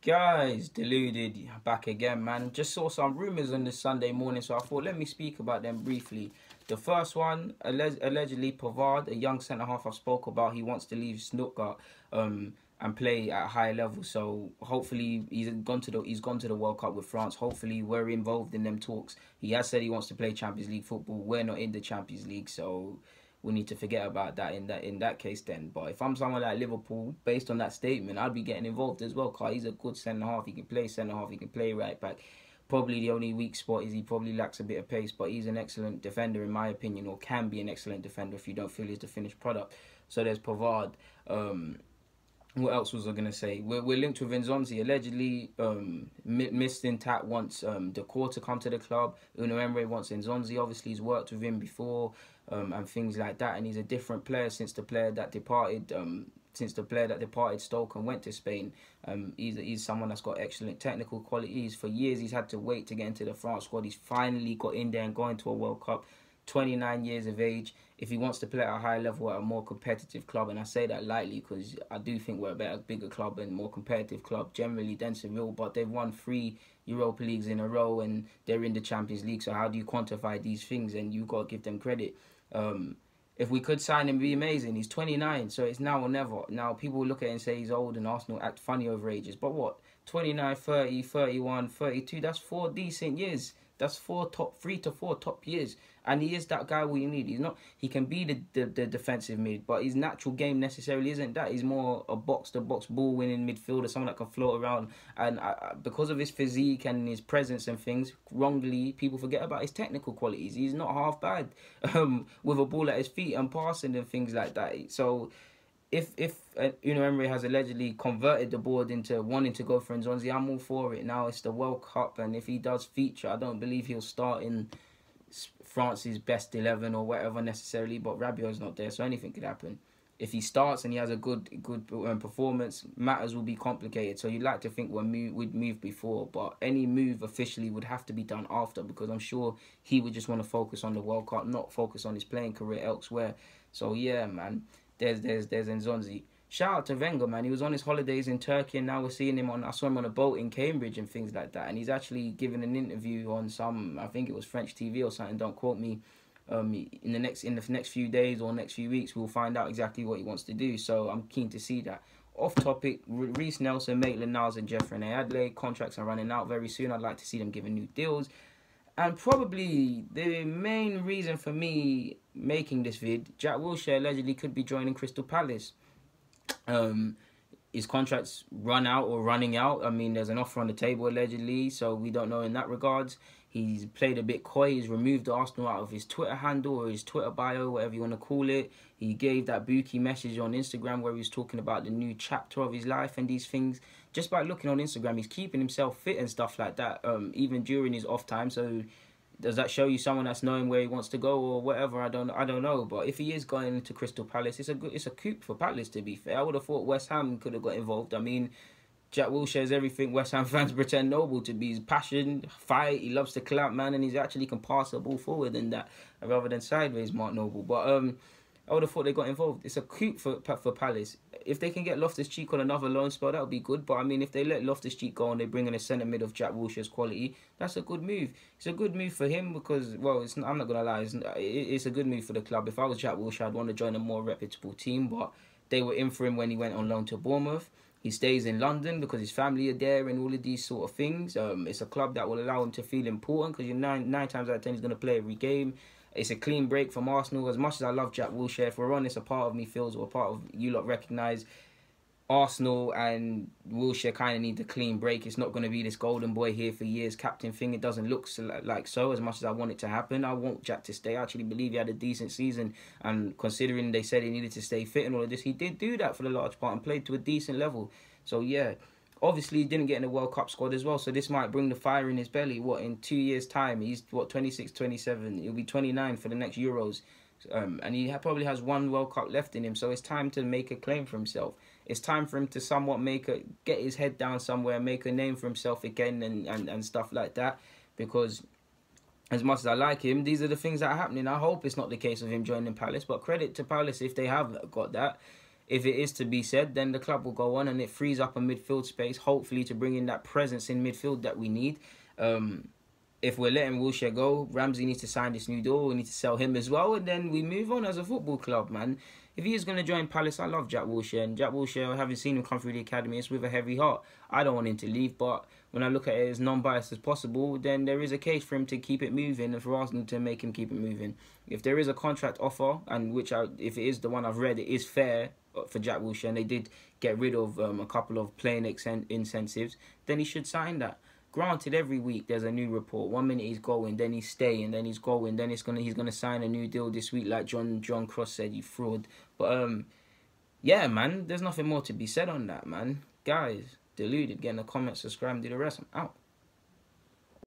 Guys, deluded back again, man. Just saw some rumours on this Sunday morning, so I thought let me speak about them briefly. The first one, allegedly Pavard, a young centre half I've spoke about, he wants to leave Stuttgart and play at a higher level. So hopefully he's gone to the World Cup with France. Hopefully we're involved in them talks. He has said he wants to play Champions League football. We're not in the Champions League, so we need to forget about that in that case then. But if I'm someone like Liverpool, based on that statement, I'd be getting involved as well, because he's a good centre-half. He can play centre-half, he can play right-back. Probably the only weak spot is he probably lacks a bit of pace, but he's an excellent defender in my opinion, or can be an excellent defender if you don't feel he's the finished product. So there's Pavard. What else was I going to say? We're linked with Nzonzi. Allegedly, Mistintat wants Decor to come to the club. Unai Emery wants Nzonzi. Obviously, he's worked with him before and things like that. And he's a different player since the player that departed Stoke and went to Spain. He's someone that's got excellent technical qualities. For years, he's had to wait to get into the France squad. He's finally got in there and going to a World Cup. 29 years of age. If he wants to play at a higher level at a more competitive club, and I say that lightly because I do think we're a better, bigger club and more competitive club generally than Seville, but they've won 3 Europa Leagues in a row and they're in the Champions League, so how do you quantify these things? And you've got to give them credit. If we could sign him, it'd be amazing. He's 29, so it's now or never. Now, people look at it and say he's old and Arsenal act funny over ages, but what? 29, 30, 31, 32, that's 4 decent years. That's 3 to 4 top years. And he is that guy we need. He's not. He can be the defensive mid, but his natural game necessarily isn't that. He's more a box-to-box ball-winning midfielder, someone that can float around. And because of his physique and his presence and things, wrongly, people forget about his technical qualities. He's not half bad with a ball at his feet and passing and things like that. So if Unai Emery has allegedly converted the board into wanting to go for Nzonzi, I'm all for it. Now it's the World Cup, and if he does feature, I don't believe he'll start in France's best 11 or whatever necessarily, but Rabiot's not there, so anything could happen. If he starts and he has a good performance, matters will be complicated. So you'd like to think we'd move before, but any move officially would have to be done after, because I'm sure he would just want to focus on the World Cup, not focus on his playing career elsewhere. So yeah, man. There's Nzonzi. Shout out to Wenger, man. He was on his holidays in Turkey, and now we're seeing him I saw him on a boat in Cambridge and things like that. And he's actually given an interview on I think it was French TV or something. Don't quote me. In the next few days or next few weeks, we'll find out exactly what he wants to do. So I'm keen to see that. Off topic, Reece Nelson, Maitland-Niles, and Jeffrey Adley contracts are running out very soon. I'd like to see them given new deals. And probably the main reason for me making this vid, Jack Wilshere allegedly could be joining Crystal Palace. His contract's running out. I mean, there's an offer on the table allegedly, so we don't know in that regards. He's played a bit coy. He's removed Arsenal out of his Twitter handle or his Twitter bio, whatever you want to call it. He gave that Buki message on Instagram where he was talking about the new chapter of his life and these things. Just by looking on Instagram, he's keeping himself fit and stuff like that, even during his off time. So does that show you someone that's knowing where he wants to go or whatever? I don't know. But if he is going into Crystal Palace, it's a coup for Palace, to be fair. I would have thought West Ham could have got involved. I mean, Jack Wilshere is everything West Ham fans pretend noble to be. His passion, fight, he loves to clap, man, and he actually can pass the ball forward and that rather than sideways, Mark Noble. But I would have thought they got involved. It's a coup for Palace. If they can get Loftus-Cheek on another loan spell, that would be good. But I mean, if they let Loftus-Cheek go and they bring in a centre mid of Jack Wilshere's quality, that's a good move. It's a good move for him because, well, I'm not going to lie, it's a good move for the club. If I was Jack Wilshere, I'd want to join a more reputable team. But they were in for him when he went on loan to Bournemouth. He stays in London because his family are there and all of these sort of things. It's a club that will allow him to feel important because nine times out of 10 he's going to play every game. It's a clean break from Arsenal. As much as I love Jack Wilshere, if we're honest, a part of me feels, or a part of you lot recognise, Arsenal and Wilshere kind of need a clean break. It's not going to be this golden boy here for years captain thing. It doesn't look like so, as much as I want it to happen. I want Jack to stay. I actually believe he had a decent season, and considering they said he needed to stay fit and all of this, he did do that for the large part and played to a decent level. So yeah, obviously he didn't get in the World Cup squad as well, so this might bring the fire in his belly. What, in 2 years time, he's 26, 27, he'll be 29 for the next Euros. And he probably has 1 World Cup left in him, so it's time to make a claim for himself. It's time for him to somewhat get his head down somewhere, make a name for himself again and stuff like that. Because as much as I like him, these are the things that are happening. I hope it's not the case of him joining Palace, but credit to Palace if they have got that. if it is to be said, then the club will go on and it frees up a midfield space, hopefully to bring in that presence in midfield that we need. If we're letting Wilshere go, Ramsey needs to sign this new deal. We need to sell him as well, and then we move on as a football club, man. If he is going to join Palace, I love Jack Wilshere, and Jack Wilshere, having seen him come through the academy, it's with a heavy heart. I don't want him to leave, but when I look at it as non-biased as possible, then there is a case for him to keep it moving and for Arsenal to make him keep it moving. If there is a contract offer, and if it is the one I've read, it is fair for Jack Wilshere, and they did get rid of a couple of playing incentives, then he should sign that. Granted, every week there's a new report. 1 minute he's going, then he's staying, then he's going, then he's gonna sign a new deal this week, like John Cross said, you fraud. But yeah, man, there's nothing more to be said on that, man. Guys, deluded. Get in the comments, subscribe, and do the rest. I'm out.